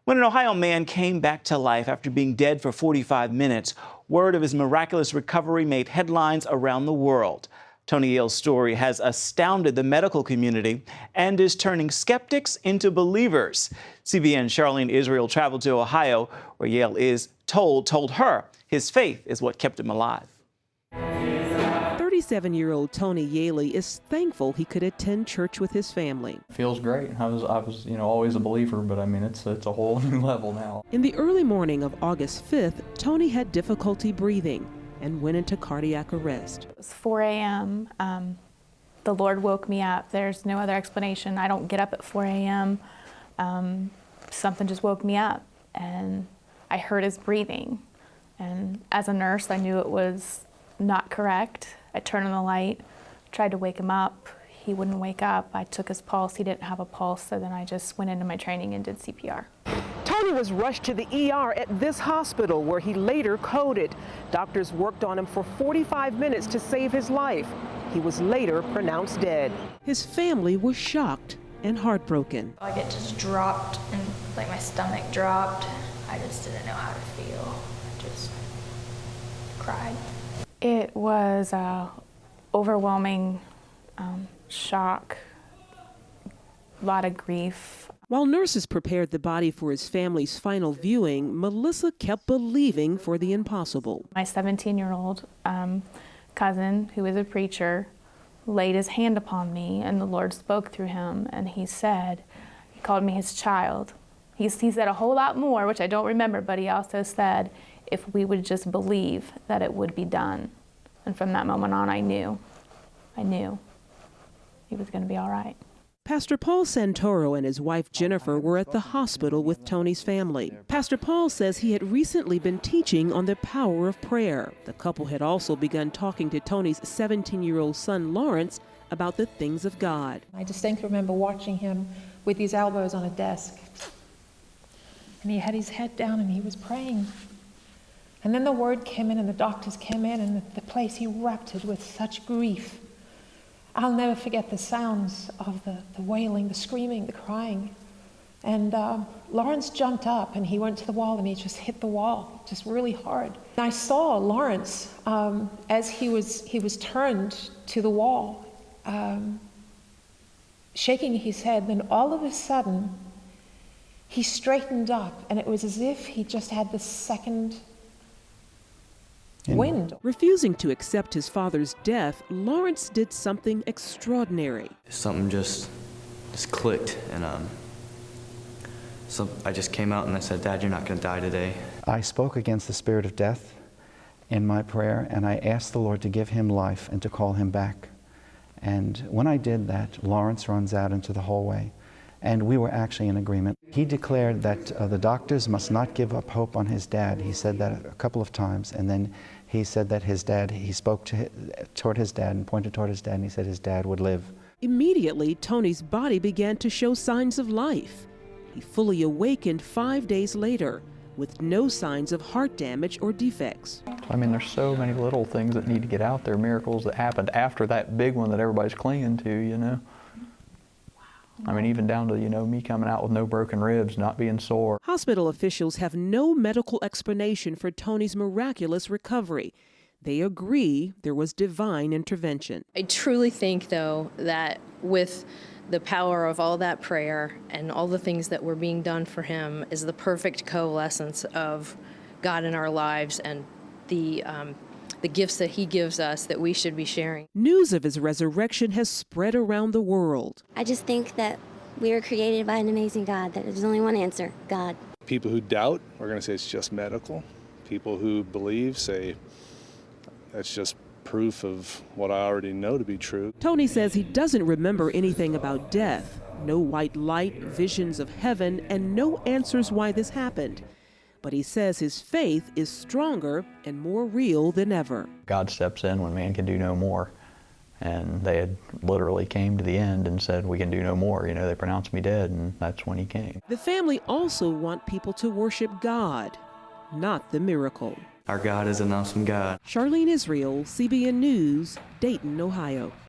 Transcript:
When an Ohio man came back to life after being dead for 45 minutes, word of his miraculous recovery made headlines around the world. Tony Yale's story has astounded the medical community and is turning skeptics into believers. CBN's Charlene Israel traveled to Ohio, where Yale is told her his faith is what kept him alive. 37-year-old Tony Yale is thankful he could attend church with his family. Feels great. I was always a believer, but I mean, it's a whole new level now. In the early morning of August 5th, Tony had difficulty breathing and went into cardiac arrest. It was 4 a.m. The Lord woke me up. There's no other explanation. I don't get up at 4 a.m. Something just woke me up, and I heard his breathing. And as a nurse, I knew it was not correct. I turned on the light, tried to wake him up. He wouldn't wake up. I took his pulse. He didn't have a pulse, so then I just went into my training and did CPR. Tony was rushed to the ER at this hospital, where he later coded. Doctors worked on him for 45 minutes to save his life. He was later pronounced dead. His family was shocked and heartbroken. Like it just dropped, and like my stomach dropped. I just didn't know how to feel. I just cried. It was overwhelming shock, a lot of grief. While nurses prepared the body for his family's final viewing, Melissa kept believing for the impossible. My 17-year-old cousin, who is a preacher, laid his hand upon me, and the Lord spoke through him, and he called me his child. He said a whole lot more, which I don't remember, but he also said, if we would just believe that it would be done. And from that moment on, I knew he was going to be all right. Pastor Paul Santoro and his wife Jennifer were at the hospital with Tony's family. Pastor Paul says he had recently been teaching on the power of prayer. The couple had also begun talking to Tony's 17-year-old son Lawrence about the things of God. I distinctly remember watching him with his elbows on a desk, and he had his head down and he was praying. And then the word came in and the doctors came in, and the place erupted with such grief. I'll never forget the sounds of the wailing, the screaming, the crying. And Lawrence jumped up and he went to the wall and he just hit the wall, just really hard. And I saw Lawrence as he was turned to the wall, shaking his head. Then all of a sudden, he straightened up, and it was as if he just had the second wind. Refusing to accept his father's death, Lawrence did something extraordinary. Something just clicked, and so I just came out and I said, "Dad, you're not going to die today." I spoke against the spirit of death in my prayer, and I asked the Lord to give him life and to call him back. And when I did that, Lawrence runs out into the hallway, and we were actually in agreement. He declared that the doctors must not give up hope on his dad. He said that a couple of times, and then he said that his dad, he spoke toward his dad and pointed toward his dad, and he said his dad would live. Immediately, Tony's body began to show signs of life. He fully awakened 5 days later with no signs of heart damage or defects. I mean, there's so many little things that need to get out there, miracles that happened after that big one that everybody's clinging to, you know. I mean, even down to, me coming out with no broken ribs, not being sore. Hospital officials have no medical explanation for Tony's miraculous recovery. They agree there was divine intervention. I truly think, though, that with the power of all that prayer and all the things that were being done for him is the perfect coalescence of God in our lives and the gifts that he gives us that we should be sharing. News of his resurrection has spread around the world. I just think that we were created by an amazing God, that there's only one answer, God. People who doubt are going to say it's just medical. People who believe say that's just proof of what I already know to be true. Tony says he doesn't remember anything about death, no white light, visions of heaven, and no answers why this happened. But he says his faith is stronger and more real than ever. God steps in when man can do no more. And they had literally came to the end and said, we can do no more. They pronounced me dead, and that's when he came. The family also want people to worship God, not the miracle. Our God is an awesome God. Charlene Israel, CBN News, Dayton, Ohio.